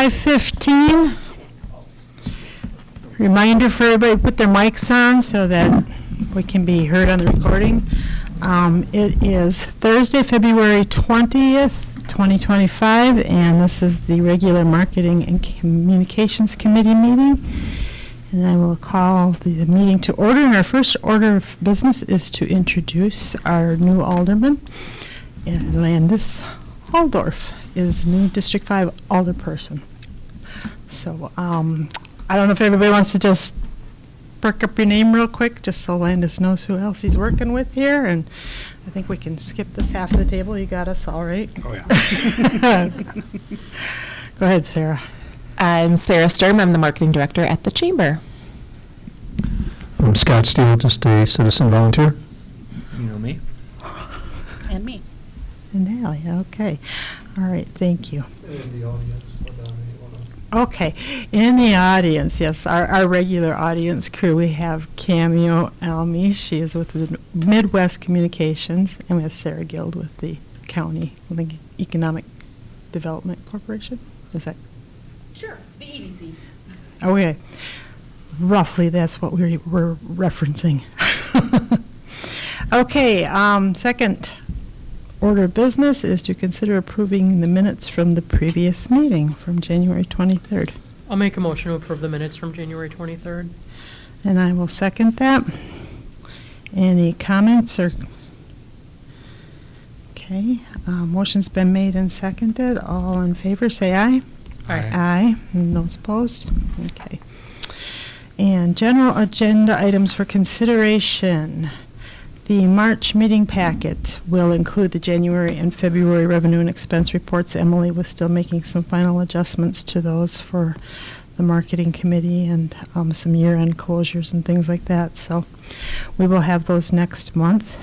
5:15. Reminder for everybody to put their mics on so that we can be heard on the recording. It is Thursday, February 20th, 2025, and this is the regular Marketing and Communications Committee meeting. And I will call the meeting to order. And our first order of business is to introduce our new alderman. And Landis Aldorf is new District 5 alderperson. So I don't know if everybody wants to just perk up your name real quick, just so Landis knows who else he's working with here. And I think we can skip this half of the table. You got us all right? Oh, yeah. Go ahead, Sarah. I'm Sarah Sturm. I'm the marketing director at the Chamber. I'm Scott Steele, just a citizen volunteer. You know me. And me. And Allie, okay. All right, thank you. In the audience. Okay, in the audience, yes, our regular audience crew, we have Cameo Almy. She is with the Midwest Communications, and we have Sarah Guild with the county, I think, Economic Development Corporation. Is that? Sure, the EDC. Okay, roughly that's what we're referencing. Okay, second order of business is to consider approving the minutes from the previous meeting from January 23rd. I'll make a motion to approve the minutes from January 23rd. And I will second that. Any comments or? Okay, motion's been made and seconded. All in favor, say aye. Aye. Aye. And those opposed? Okay. And general agenda items for consideration. The March meeting packet will include the January and February revenue and expense reports. Emily was still making some final adjustments to those for the marketing committee and some year-end closures and things like that. So we will have those next month.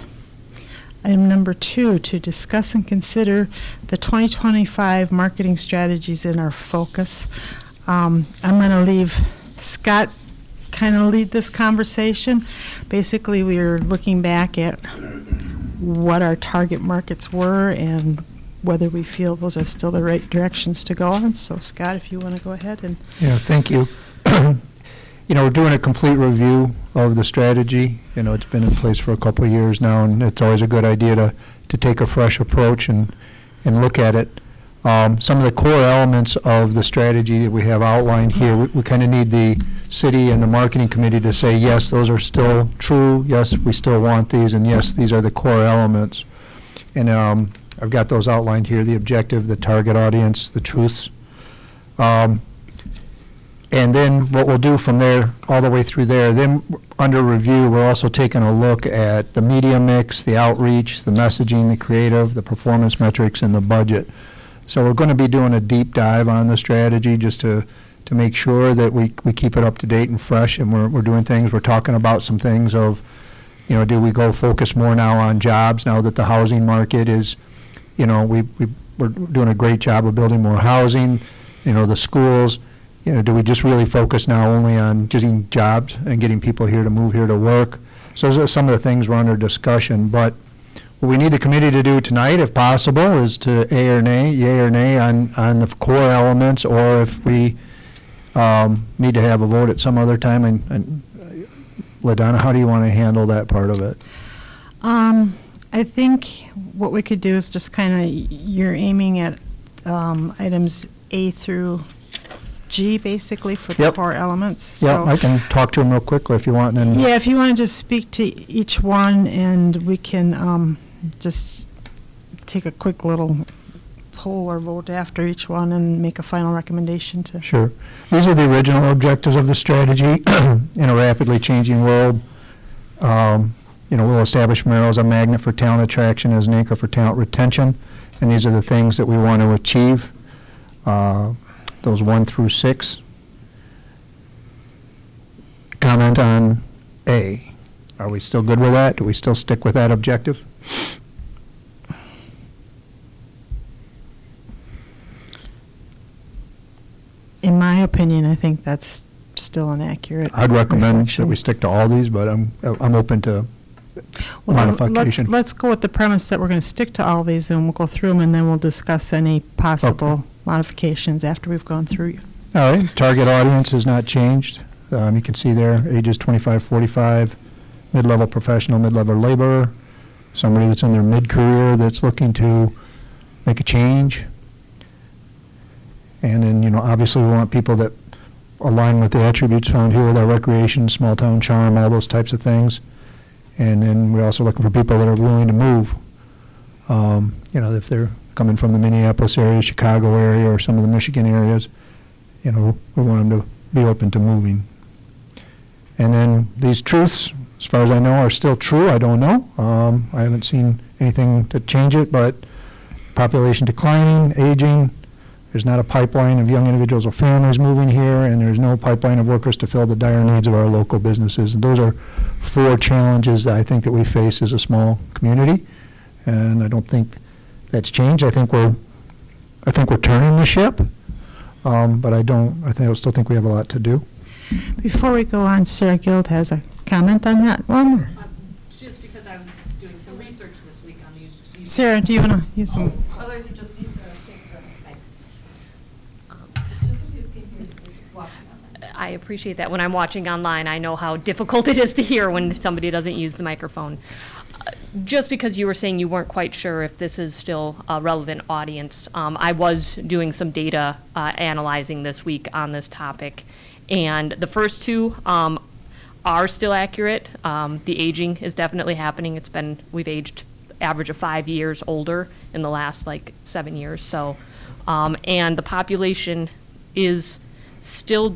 Item number 2, to discuss and consider the 2025 marketing strategies in our focus. I'm going to leave Scott kind of lead this conversation. Basically, we are looking back at what our target markets were and whether we feel those are still the right directions to go on. So, Scott, if you want to go ahead and. Yeah, thank you. We're doing a complete review of the strategy. It's been in place for a couple of years now, and it's always a good idea to take a fresh approach and look at it. Some of the core elements of the strategy that we have outlined here, we kind of need the city and the marketing committee to say, yes, those are still true, yes, we still want these, and yes, these are the core elements. And I've got those outlined here, the objective, the target audience, the truths. And then what we'll do from there, all the way through there, then under review, we're also taking a look at the media mix, the outreach, the messaging, the creative, the performance metrics, and the budget. So we're going to be doing a deep dive on the strategy just to make sure that we keep it up to date and fresh, and we're doing things. We're talking about some things of, do we go focus more now on jobs now that the housing market is, we're doing a great job of building more housing, the schools. Do we just really focus now only on getting jobs and getting people here to move here to work? So those are some of the things we're under discussion, but what we need the committee to do tonight, if possible, is to yay or nay on the core elements, or if we need to have a vote at some other time. And LaDonna, how do you want to handle that part of it? I think what we could do is just kind of, you're aiming at items A through G, basically, for the core elements. Yeah, so I can talk to them real quickly if you want. And yeah, if you want to just speak to each one, and we can just take a quick little poll or vote after each one and make a final recommendation to. Sure. These are the original objectives of the strategy. In a rapidly changing world, we'll establish Merrill as a magnet for talent attraction, as an anchor for talent retention, and these are the things that we want to achieve. Those 1 through 6. Comment on A. Are we still good with that? Do we still stick with that objective? In my opinion, I think that's still an accurate I'd recommend reflection. that we stick to all these, but I'm open to Well, then modification. let's go with the premise that we're going to stick to all these, and we'll go through them, and then we'll discuss any possible modifications after we've gone through. All right, target audience has not changed. You can see there, ages 25, 45, mid-level professional, mid-level laborer, somebody that's in their mid-career that's looking to make a change. And then, you know, obviously we want people that align with the attributes found here with our recreation, small-town charm, all those types of things. And then we're also looking for people that are willing to move. You know, if they're coming from the Minneapolis area, Chicago area, or some of the Michigan areas, you know, we want them to be open to moving. And then these truths, as far as I know, are still true. I don't know. I haven't seen anything to change it, but population declining, aging, there's not a pipeline of young individuals or families moving here, and there's no pipeline of workers to fill the dire needs of our local businesses. And those are 4 challenges that I think that we face as a small community, and I don't think that's changed. I think we're turning the ship, but I still think we have a lot to do. Before we go on, Sarah Guild has a comment on that one. Just because I was doing some research this week on these. Sarah, do you want to use some? Otherwise, it just needs to take the mic. Just so you can hear who's watching on that. I appreciate that. When I'm watching online, I know how difficult it is to hear when somebody doesn't use the microphone. Just because you were saying you weren't quite sure if this is still a relevant audience, I was doing some data analyzing this week on this topic. And the first 2 are still accurate. The aging is definitely happening. We've aged average of 5 years older in the last 7 years. So, and the population is still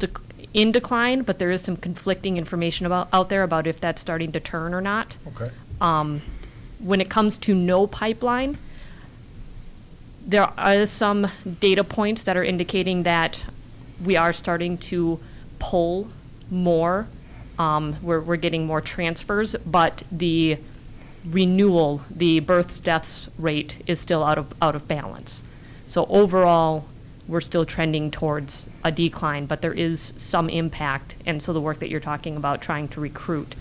in decline, but there is some conflicting information out there about if that's starting to turn or not. Okay. When it comes to no pipeline, there are some data points that are indicating that we are starting to pull more. We're getting more transfers, but the renewal, the births deaths rate is still out of balance. So overall, we're still trending towards a decline, but there is some impact. And so the work that you're talking about, trying to recruit,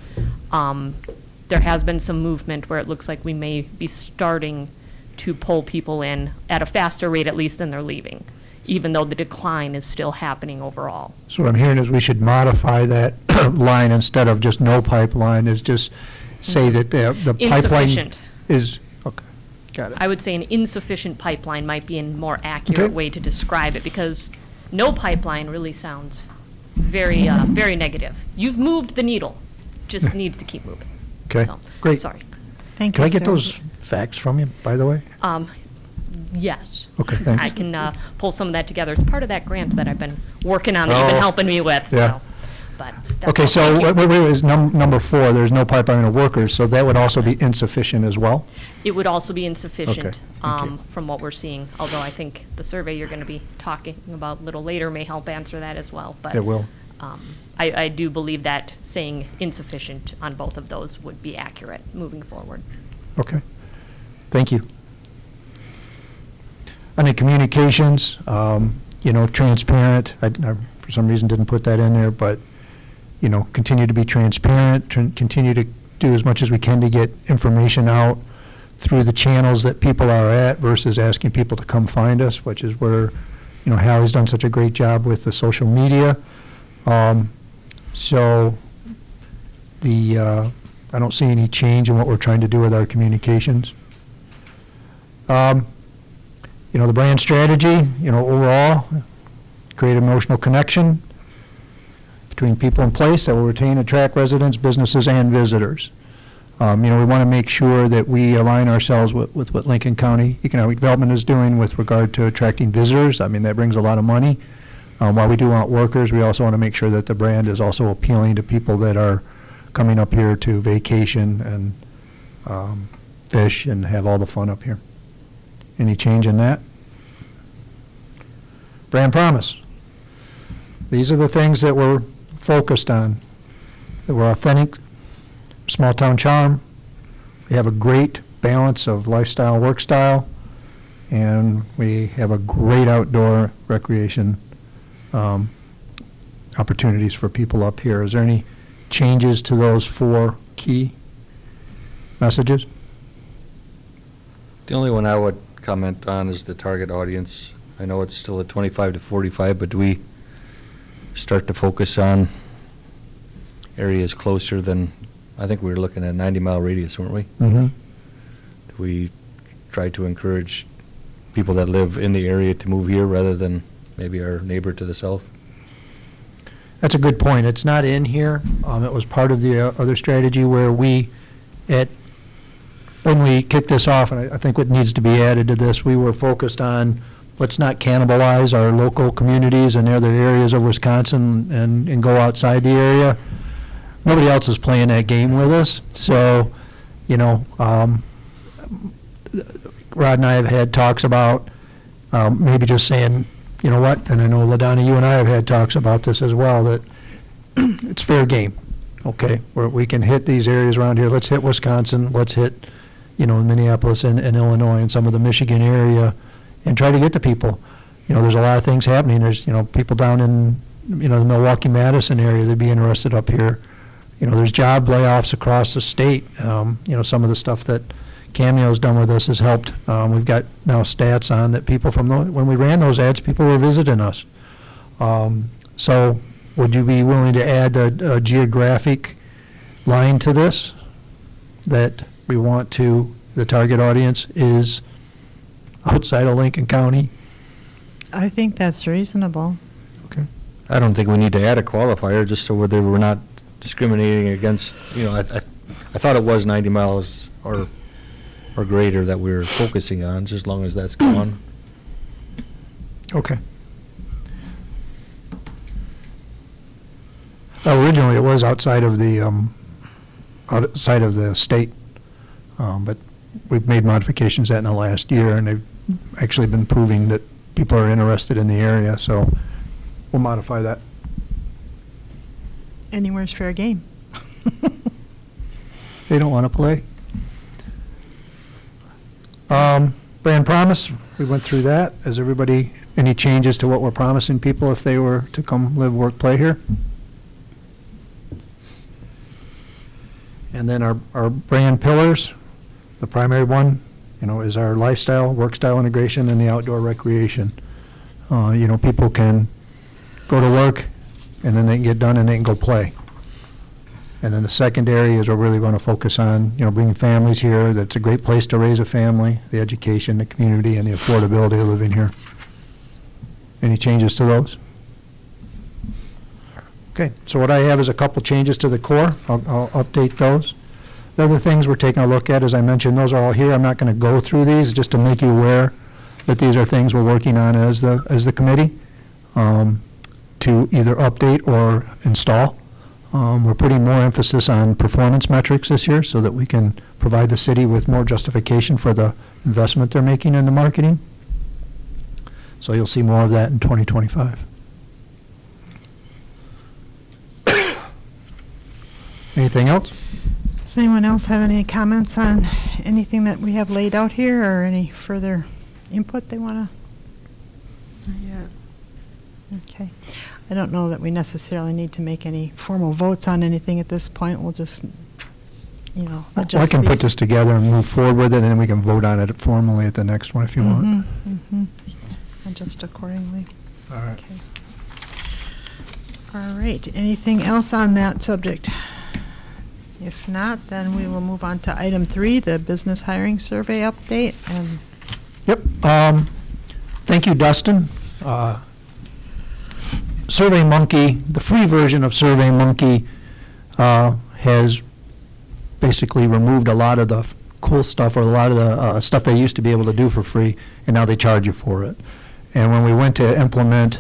there has been some movement where it looks like we may be starting to pull people in at a faster rate, at least, than they're leaving, even though the decline is still happening overall. So what I'm hearing is we should modify that line instead of just no pipeline, is just say that the pipeline Insufficient. is, okay, got it. I would say an insufficient pipeline might be a more accurate Okay. way to describe it, because no pipeline really sounds very, very negative. You've moved the needle, just needs to keep moving. Okay, So, great. Sorry. Thank you, Can I get Sarah. those facts from you, by the way? Yes. Okay, thanks. I can pull some of that together. It's part of that grant that I've been working on, that you've Oh, been helping me with, yeah. so. But that's Okay, all. so Thank you. wait, is number 4, there's no pipeline of workers, so that would also be insufficient as well? It would also be insufficient thank you. from what we're seeing, although I think the survey you're going to be talking about a little later may help answer that as well. But It will. I do believe that saying insufficient on both of those would be accurate moving forward. Okay, thank you. On the communications, transparent, I for some reason didn't put that in there, but, continue to be transparent, continue to do as much as we can to get information out through the channels that people are at versus asking people to come find us, which is where, Hallie's done such a great job with the social media. So I don't see any change in what we're trying to do with our communications. The brand strategy, overall, create emotional connection between people and place that will retain, attract residents, businesses, and visitors. We want to make sure that we align ourselves with what Lincoln County Economic Development is doing with regard to attracting visitors. I mean, that brings a lot of money. While we do want workers, we also want to make sure that the brand is also appealing to people that are coming up here to vacation and fish and have all the fun up here. Any change in that? Brand promise. These are the things that we're focused on. That we're authentic, small town charm. We have a great balance of lifestyle, work style, and we have a great outdoor recreation opportunities for people up here. Is there any changes to those 4 key messages? The only one I would comment on is the target audience. I know it's still at 25 to 45, but do we start to focus on areas closer than, I think we were looking at 90-mile radius, weren't we? Mm-hmm. Do we try to encourage people that live in the area to move here rather than maybe our neighbor to the south? That's a good point. It's not in here. It was part of the other strategy where when we kicked this off, and I think what needs to be added to this, we were focused on let's not cannibalize our local communities and other areas of Wisconsin and go outside the area. Nobody else is playing that game with us. So, Rod and I have had talks about maybe just saying, you know what, and I know LaDonna, you and I have had talks about this as well, that it's fair game, okay? Where we can hit these areas around here. Let's hit Wisconsin. Let's hit, Minneapolis and Illinois and some of the Michigan area and try to get to people. There's a lot of things happening. There's, people down in, the Milwaukee-Madison area that'd be interested up here. There's job layoffs across the state. Some of the stuff that Cameo's done with us has helped. We've got now stats on that people when we ran those ads, people were visiting us. So would you be willing to add a geographic line to this? That we want the target audience is outside of Lincoln County? I think that's reasonable. Okay. I don't think we need to add a qualifier just so whether we're not discriminating against, I thought it was 90 miles or greater that we were focusing on, just as long as that's gone. Okay. Originally, it was outside of the state, but we've made modifications to that in the last year, and they've actually been proving that people are interested in the area, so we'll modify that. Anywhere's fair game. They don't want to play. Brand promise, we went through that. Is everybody, any changes to what we're promising people if they were to come live, work, play here? And then our brand pillars, the primary one, is our lifestyle, work style integration, and the outdoor recreation. People can go to work, and then they can get done, and they can go play. And then the secondary is we're really going to focus on, bringing families here. That's a great place to raise a family, the education, the community, and the affordability of living here. Any changes to those? Okay, so what I have is a couple changes to the core. I'll update those. The other things we're taking a look at, as I mentioned, those are all here. I'm not going to go through these, just to make you aware that these are things we're working on as the committee to either update or install. We're putting more emphasis on performance metrics this year so that we can provide the city with more justification for the investment they're making in the marketing. So you'll see more of that in 2025. Anything else? Does anyone else have any comments on anything that we have laid out here or any further input they want to? Yeah. Okay. I don't know that we necessarily need to make any formal votes on anything at this point. We'll just, adjust I can put these. this together and move forward with it, and then we can vote on it formally at the next one if you want. Adjust accordingly. All right. Okay. All right. Anything else on that subject? If not, then we will move on to item 3, the business hiring survey update. And Yep. Thank you, Dustin. SurveyMonkey, the free version of SurveyMonkey, has basically removed a lot of the cool stuff or a lot of the stuff they used to be able to do for free, and now they charge you for it. And when we went to implement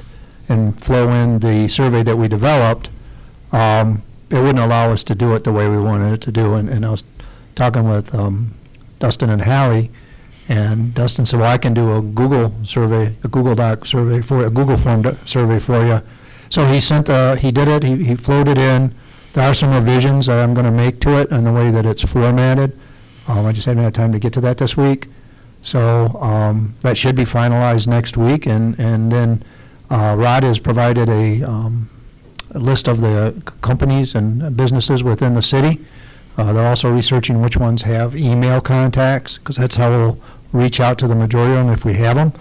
and flow in the survey that we developed, it wouldn't allow us to do it the way we wanted it to do. And I was talking with Dustin and Hallie, and Dustin said, well, I can do a Google survey, a Google Doc survey for you, a Google form survey for you. So he did it, he flowed it in. There are some revisions that I'm going to make to it and the way that it's formatted. I just haven't had time to get to that this week. So that should be finalized next week. And then Rod has provided a list of the companies and businesses within the city They're also researching which ones have email contacts, because that's how we'll reach out to the majority of them if we have them.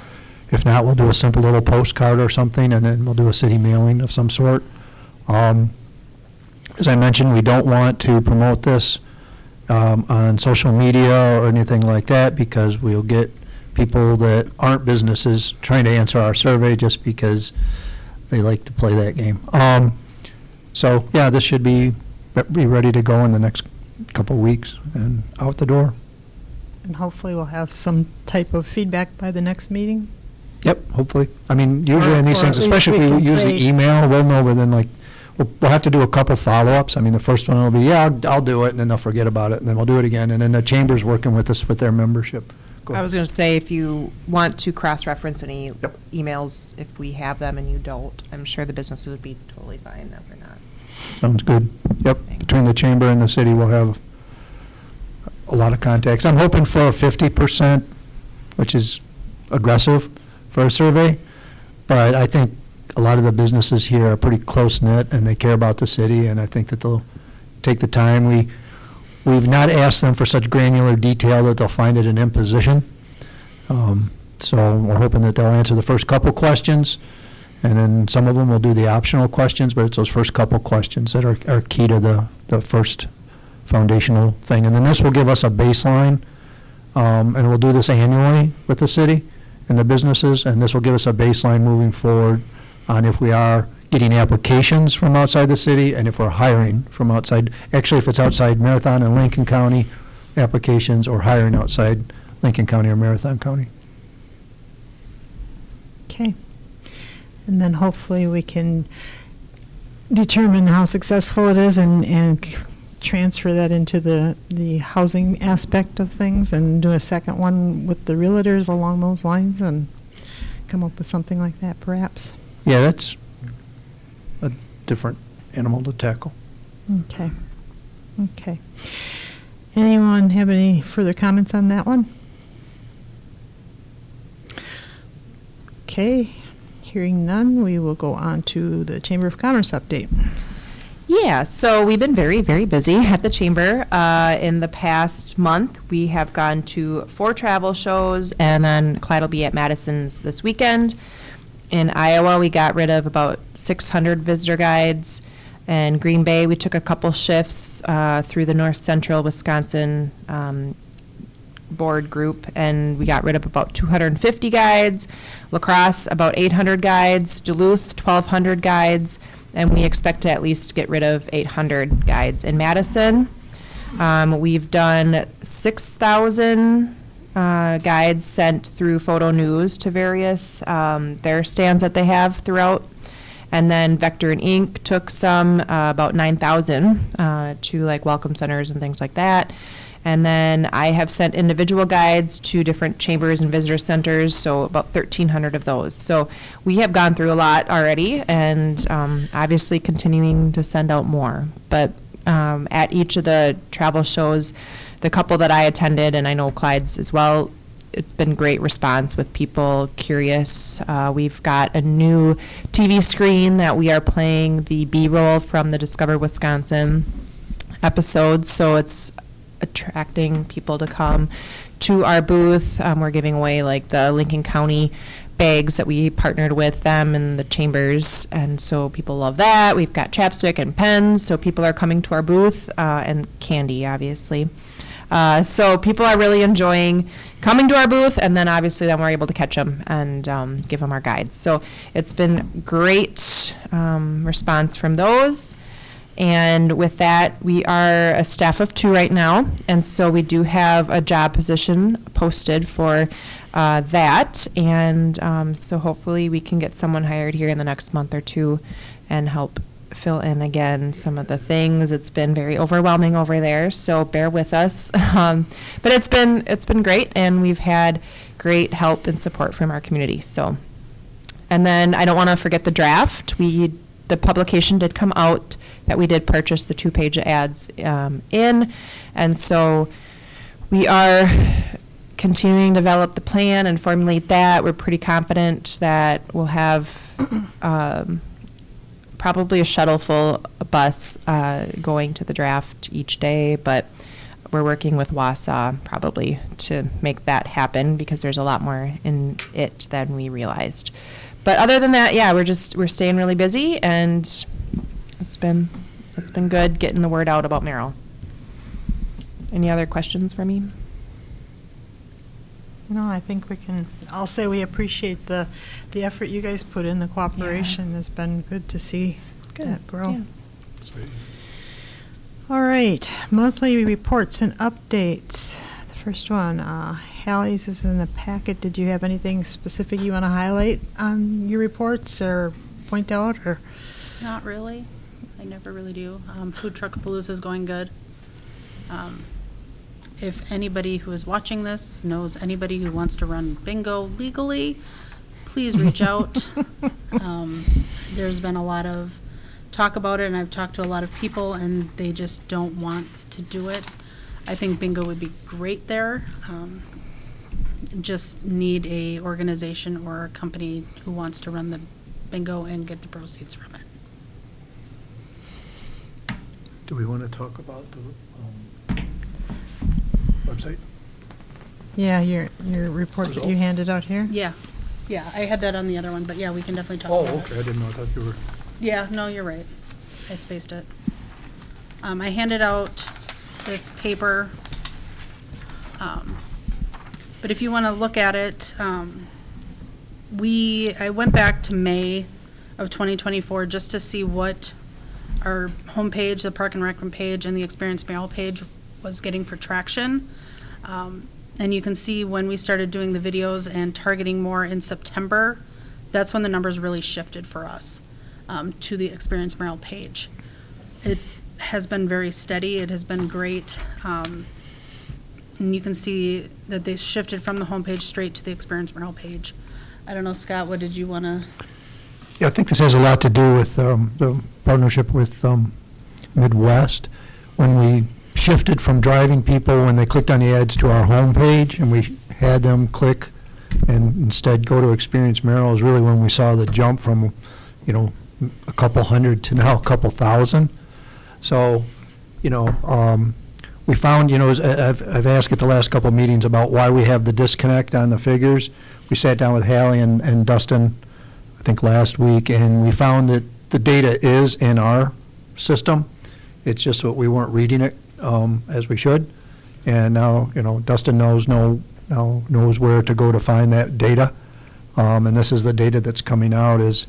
If not, we'll do a simple little postcard or something, and then we'll do a city mailing of some sort. As I mentioned, we don't want to promote this on social media or anything like that, because we'll get people that aren't businesses trying to answer our survey just because they like to play that game. So, yeah, this should be ready to go in the next couple of weeks and out the door. And hopefully we'll have some type of feedback by the next meeting. Yep, hopefully. I mean, usually in these Or things, at least especially we if we can use say- the email, we'll know within we'll have to do a couple follow-ups. I mean, the first one will be, yeah, I'll do it, and then they'll forget about it, and then we'll do it again. And then the chamber's working with us with their membership. Go I ahead. was going to say, if you want to cross-reference any Yep. emails, if we have them and you don't, I'm sure the businesses would be totally fine if we're not. Sounds good. Yep, between the chamber and the city, we'll have a lot of contacts. I'm hoping for 50%, which is aggressive for a survey, but I think a lot of the businesses here are pretty close-knit, and they care about the city, and I think that they'll take the time. We've not asked them for such granular detail that they'll find it an imposition. So we're hoping that they'll answer the first couple questions, and then some of them will do the optional questions, but it's those first couple questions that are key to the first foundational thing. And then this will give us a baseline, and we'll do this annually with the city and the businesses, and this will give us a baseline moving forward on if we are getting applications from outside the city and if we're hiring from outside. Actually, if it's outside Marathon and Lincoln County applications, or hiring outside Lincoln County or Marathon County. Okay. And then hopefully we can determine how successful it is and transfer that into the housing aspect of things, and do a second one with the realtors along those lines, and come up with something like that perhaps. Yeah, that's a different animal to tackle. Okay. Okay. Anyone have any further comments on that one? Okay. Hearing none, we will go on to the Chamber of Commerce update. Yeah, so we've been very, very busy at the Chamber. In the past month, we have gone to 4 travel shows, and then Clyde will be at Madison's this weekend. In Iowa, we got rid of about 600 visitor guides. In Green Bay, we took a couple shifts through the North Central Wisconsin board group, and we got rid of about 250 guides. La Crosse, about 800 guides. Duluth, 1,200 guides. And we expect to at least get rid of 800 guides. In Madison, we've done 6,000 guides sent through Photo News to various their stands that they have throughout. And then Vector and Ink took some, about 9,000 to like welcome centers and things like that. And then I have sent individual guides to different chambers and visitor centers, so about 1,300 of those. So we have gone through a lot already, and obviously continuing to send out more. But at each of the travel shows, the couple that I attended, and I know Clyde's as well, it's been great response with people curious. We've got a new TV screen that we are playing the B-roll from the Discover Wisconsin episodes, so it's attracting people to come to our booth. We're giving away like the Lincoln County bags that we partnered with them and the chambers, and so people love that. We've got chapstick and pens, so people are coming to our booth, and candy, obviously. So people are really enjoying coming to our booth, and then obviously then we're able to catch them and give them our guides. So it's been great response from those. And with that, we are a staff of 2 right now, and so we do have a job position posted for that, and so hopefully we can get someone hired here in the next month or 2 and help fill in again some of the things. It's been very overwhelming over there, so bear with us. But it's been great, and we've had great help and support from our community. So, and then I don't want to forget the draft. The publication did come out that we did purchase the 2-page ads in, and so we are continuing to develop the plan and formulate that. We're pretty confident that we'll have probably a shuttle full bus going to the draft each day, but we're working with Wausau probably to make that happen because there's a lot more in it than we realized. But other than that, yeah, we're staying really busy, and it's been good getting the word out about Merrill. Any other questions for me? No, I think I'll say we appreciate the effort you guys put in. The cooperation has been good to see that grow. Yeah. All right, monthly reports and updates. The first one, Hallie's is in the packet. Did you have anything specific you want to highlight on your reports or point out, or? Not really. I never really do. Food Truck Palooza is going good. If anybody who is watching this knows anybody who wants to run bingo legally, please reach out. There's been a lot of talk about it, and I've talked to a lot of people, and they just don't want to do it. I think bingo would be great there. Just need a organization or a company who wants to run the bingo and get the proceeds from it. Do we want to talk about the website? Yeah, your report that you handed out here? Yeah, I had that on the other one, but yeah, we can definitely talk Oh, about it. okay, I didn't know, I thought you were. Yeah, no, you're right. I spaced it. I handed out this paper. But if you want to look at it, I went back to May of 2024 just to see what our homepage, the Park and Rec page, and the Experience Merrill page was getting for traction. And you can see when we started doing the videos and targeting more in September, that's when the numbers really shifted for us to the Experience Merrill page. It has been very steady. It has been great. And you can see that they shifted from the homepage straight to the Experience Merrill page. I don't know, Scott, what did you want to? Yeah, I think this has a lot to do with the partnership with Midwest. When we shifted from driving people when they clicked on the ads to our homepage, and we had them click and instead go to Experience Merrill, is really when we saw the jump from, a couple hundred to now a couple thousand. So, we found, as I've asked at the last couple of meetings about why we have the disconnect on the figures. We sat down with Hallie and Dustin, I think last week, and we found that the data is in our system. It's just that we weren't reading it as we should. And now, Dustin knows where to go to find that data. And this is the data that's coming out is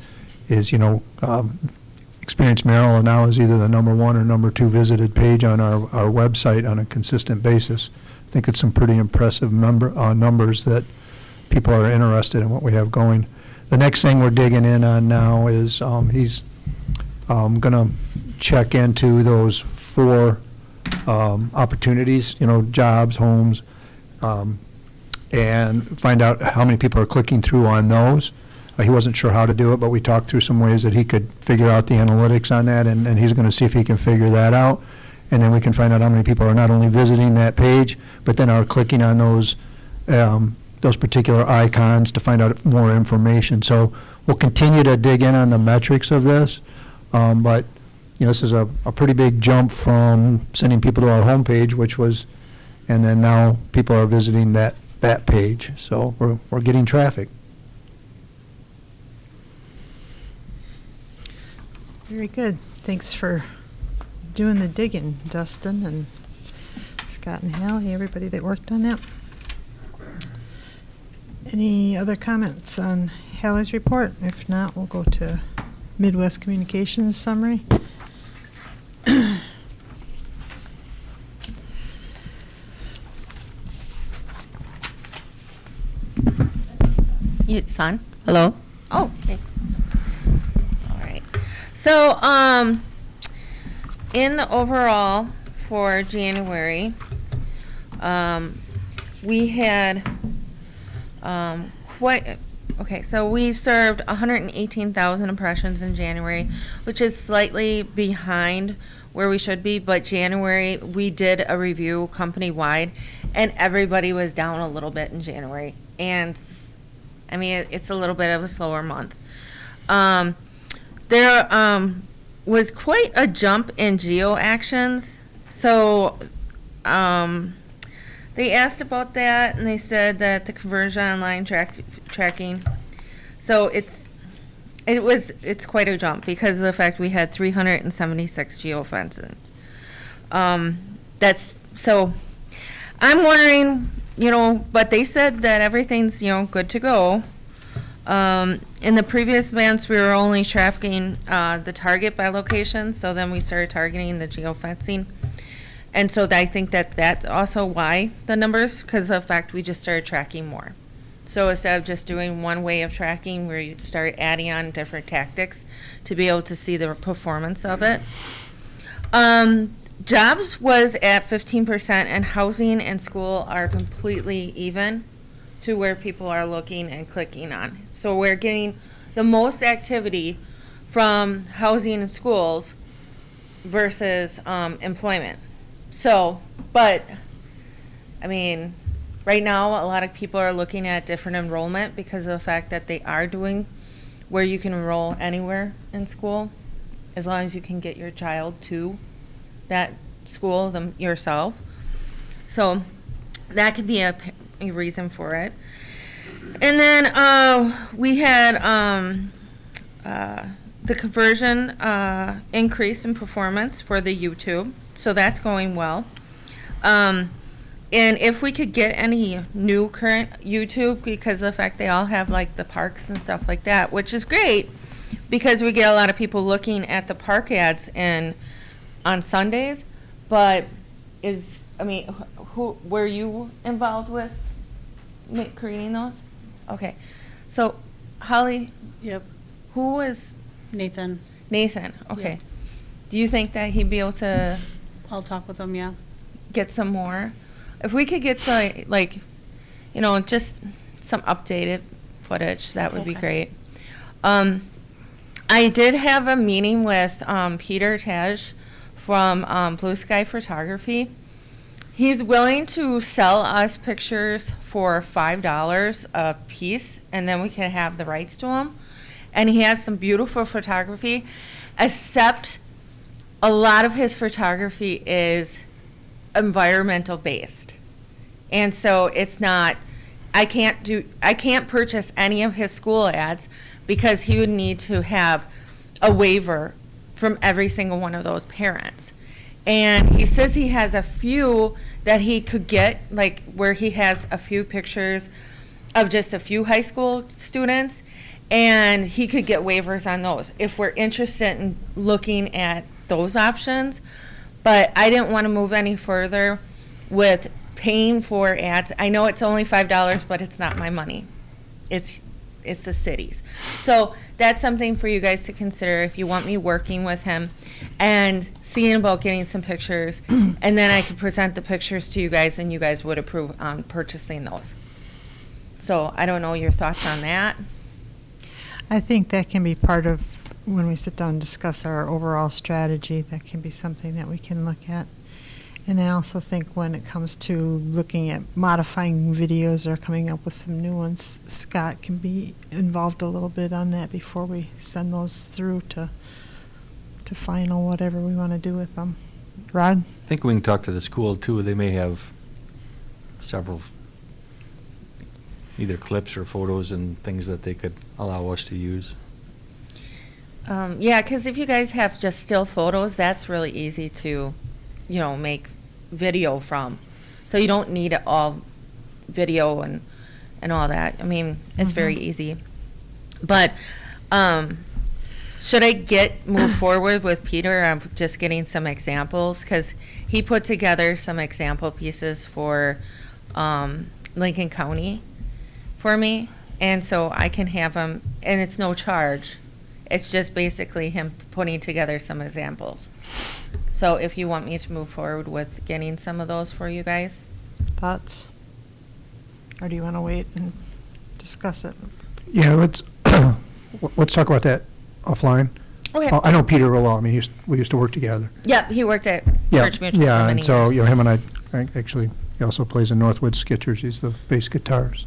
Experience Merrill now is either the #1 or #2 visited page on our website on a consistent basis. I think it's some pretty impressive numbers that people are interested in what we have going. The next thing we're digging in on now is he's going to check into those 4 opportunities, jobs, homes, and find out how many people are clicking through on those. He wasn't sure how to do it, but we talked through some ways that he could figure out the analytics on that, and he's going to see if he can figure that out. And then we can find out how many people are not only visiting that page, but then are clicking on those particular icons to find out more information. So we'll continue to dig in on the metrics of this, but this is a pretty big jump from sending people to our homepage, and then now people are visiting that page. So we're getting traffic. Very good. Thanks for doing the digging, Dustin and Scott and Hallie, everybody that worked on that. Any other comments on Hallie's report? If not, we'll go to Midwest Communications summary. It's on? Hello? Oh, okay. All right. So, in the overall for January, we had so we served 118,000 impressions in January, which is slightly behind where we should be, but January, we did a review company-wide, and everybody was down a little bit in January. And, I mean, it's a little bit of a slower month. there was quite a jump in geo actions. So they asked about that, and they said that the conversion online tracking. So it's quite a jump because of the fact we had 376 geofences. That's so. I'm wondering, but they said that everything's good to go. In the previous events, we were only tracking the target by location, so then we started targeting the geofencing. And so I think that that's also why the numbers, because of the fact we just started tracking more. So instead of just doing one way of tracking, we start adding on different tactics to be able to see the performance of it. Jobs was at 15%, and housing and school are completely even to where people are looking and clicking on. So we're getting the most activity from housing and schools versus employment. So, but, I mean, right now, a lot of people are looking at different enrollment because of the fact that they are doing where you can enroll anywhere in school, as long as you can get your child to that school yourself. So that could be a reason for it. And then we had the conversion increase in performance for the YouTube. So that's going well. And if we could get any new current YouTube, because of the fact they all have like the parks and stuff like that, which is great because we get a lot of people looking at the park ads on Sundays. But who were you involved with creating those? Okay. So Holly, Yep. who was Nathan. Nathan? Okay. Yep. Do you think that he'd be able to I'll talk with him, yeah. get some more? If we could get some, just some updated footage, that would be Okay. great. I did have a meeting with Peter Taj from Blue Sky Photography. He's willing to sell us pictures for $5 a piece, and then we can have the rights to them. And he has some beautiful photography, except a lot of his photography is environmental based. And so it's not, I can't purchase any of his school ads because he would need to have a waiver from every single one of those parents. And he says he has a few that he could get, like where he has a few pictures of just a few high school students, and he could get waivers on those if we're interested in looking at those options. But I didn't want to move any further with paying for ads. I know it's only $5, but it's not my money. It's the city's. So that's something for you guys to consider if you want me working with him and seeing about getting some pictures, and then I could present the pictures to you guys and you guys would approve on purchasing those. So I don't know your thoughts on that. I think that can be part of when we sit down and discuss our overall strategy. That can be something that we can look at. And I also think when it comes to looking at modifying videos or coming up with some new ones, Scott can be involved a little bit on that before we send those through to final whatever we want to do with them. Rod? I think we can talk to the school too. They may have several either clips or photos and things that they could allow us to use. Yeah, because if you guys have just still photos, that's really easy to, make video from. So you don't need it all video and all that. I mean, it's very easy. But should I move forward with Peter of just getting some examples? Because he put together some example pieces for Lincoln County for me. And so I can have him, and it's no charge. It's just basically him putting together some examples. So if you want me to move forward with getting some of those for you guys. Thoughts? Or do you want to wait and discuss it? Yeah, let's talk about that offline. Okay. I know Peter real well. I mean, we used to work together. Yep, he worked at Yeah, Church Mutual for yeah, many and so years. him and I actually, he also plays in Northwood Skitchers. He's the bass guitarist.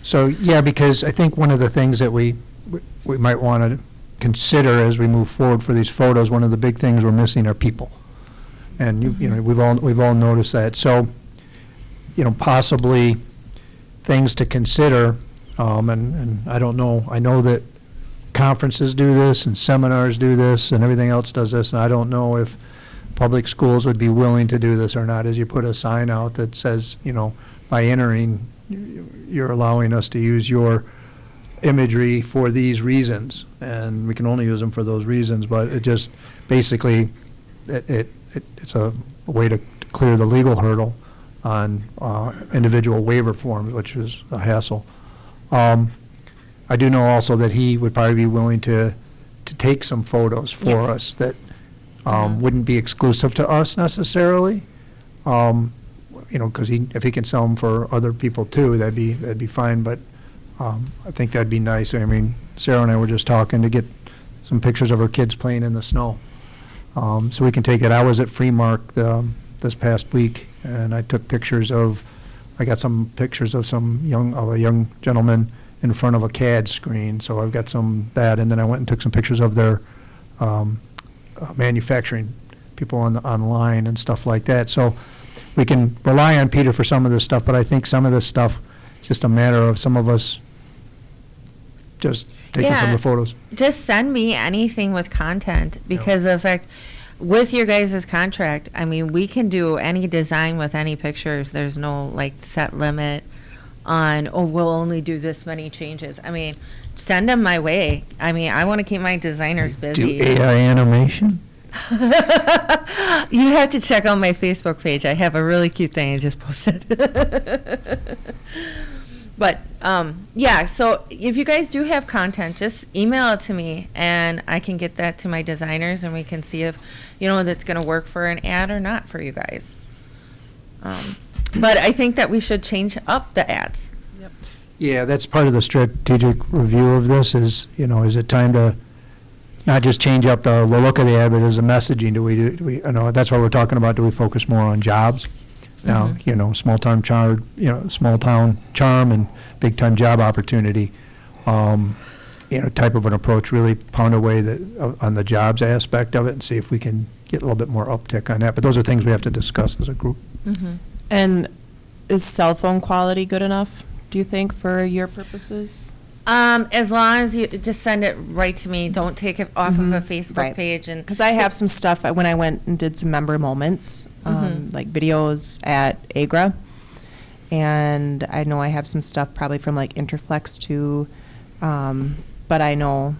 So yeah, because I think one of the things that we might want to consider as we move forward for these photos, one of the big things we're missing are people. And you know, we've all noticed that. So, you know, possibly things to consider, and I don't know, I know that conferences do this and seminars do this and everything else does this, and I don't know if public schools would be willing to do this or not, as you put a sign out that says, you know, by entering, you're allowing us to use your imagery for these reasons, and we can only use them for those reasons, but it just, basically, it's a way to clear the legal hurdle on individual waiver forms, which is a hassle. I do know also that he would probably be willing to take some photos for Yes. us that wouldn't be exclusive to us necessarily. You know, because if he can sell them for other people too, that'd be fine. But I think that'd be nice. I mean, Sarah and I were just talking to get some pictures of her kids playing in the snow, so we can take it. I was at Freemark this past week, and I took pictures of. I got some pictures of a young gentleman in front of a CAD screen. So I've got that, and then I went and took some pictures of their manufacturing people online and stuff like that. So we can rely on Peter for some of this stuff, but I think some of this stuff is just a matter of some of us just taking some of the photos. Just send me anything with content, because of the fact, with your guys' contract, I mean, we can do any design with any pictures. There's no like set limit on, oh, we'll only do this many changes. I mean, send them my way. I mean, I want to keep my designers busy. Do AI animation? You have to check out my Facebook page. I have a really cute thing I just posted. But yeah, so if you guys do have content, just email it to me, and I can get that to my designers, and we can see if, you know, that's going to work for an ad or not for you guys. But I think that we should change up the ads. Yeah, that's part of the strategic review of this is, you know, is it time to not just change up the look of the ad, but as a messaging, do we, you know, that's what we're talking about, do we focus more on jobs? Now, you know, small town charm and big time job opportunity, you know, type of an approach, really pound away on the jobs aspect of it and see if we can get a little bit more uptick on that. But those are things we have to discuss as a group. And is cell phone quality good enough, do you think, for your purposes? As long as you just send it right to me, don't take it off of a Facebook Right. page. And Because I have some stuff when I went and did some member moments, like videos at AGRA. And I know I have some stuff probably from like Interflex too. But I know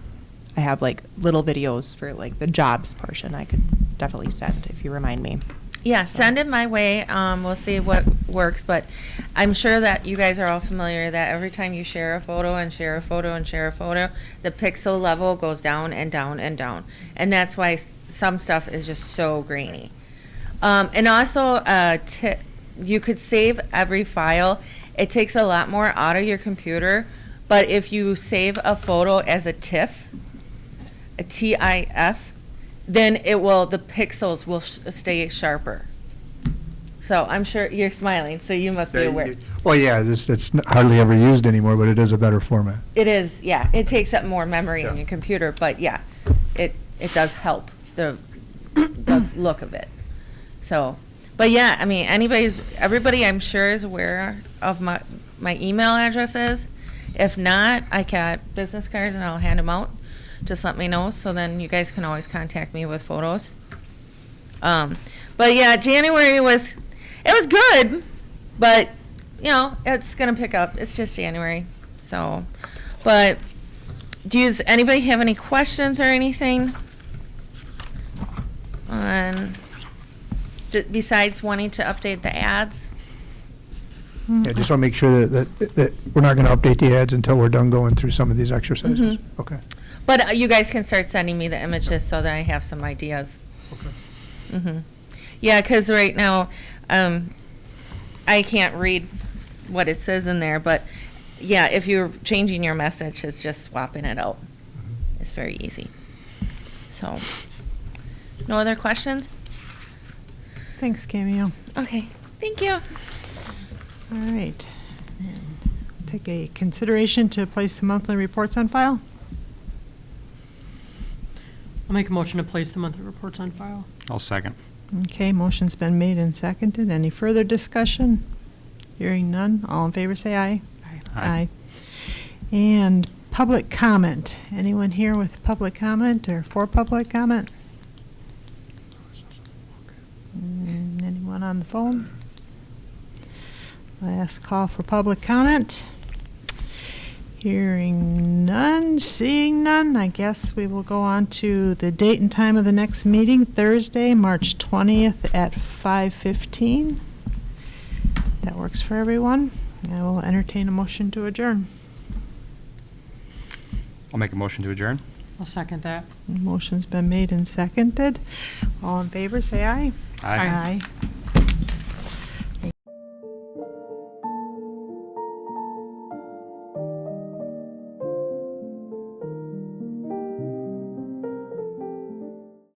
I have like little videos for like the jobs portion I could definitely send if you remind me. yeah, send it my way. We'll see what works, but I'm sure that you guys are all familiar that every time you share a photo and share a photo and share a photo, the pixel level goes down and down and down. And that's why some stuff is just so grainy. And also, you could save every file. It takes a lot more out of your computer, but if you save a photo as a TIFF, a TIF, then the pixels will stay sharper. So I'm sure you're smiling, so you must be aware. Well, yeah, it's hardly ever used anymore, but it is a better format. It is, yeah. It takes up more memory in Yeah. your computer, but yeah, it does help the look of it. So, but yeah, I mean, everybody I'm sure is aware of my email addresses. If not, I got business cards and I'll hand them out. Just let me know, so then you guys can always contact me with photos. But yeah, January was good, but you know, it's gonna pick up. It's just January, so. But does anybody have any questions or anything on besides wanting to update the ads? Yeah, just want to make sure that we're not going to update the ads until we're done going through some of these exercises. Okay. But you guys can start sending me the images so that I have some ideas. Okay. Yeah, because right now, I can't read what it says in there, but yeah, if you're changing your message, it's just swapping it out. It's very easy. So, no other questions? Thanks, Cameo. Okay, thank you. All right. And take a consideration to place the monthly reports on file. Make a motion to place the monthly reports on file. I'll second. Okay, motion's been made and seconded. Any further discussion? Hearing none, all in favor say aye. Aye. And public comment. Anyone here with public comment or for public comment? Anyone on the phone? Last call for public comment. Hearing none, seeing none, I guess we will go on to the date and time of the next meeting, Thursday, March 20th at 5:15. That works for everyone. I will entertain a motion to adjourn. I'll make a motion to adjourn. I'll second that. Motion's been made and seconded. All in favor, say aye. Aye. Aye.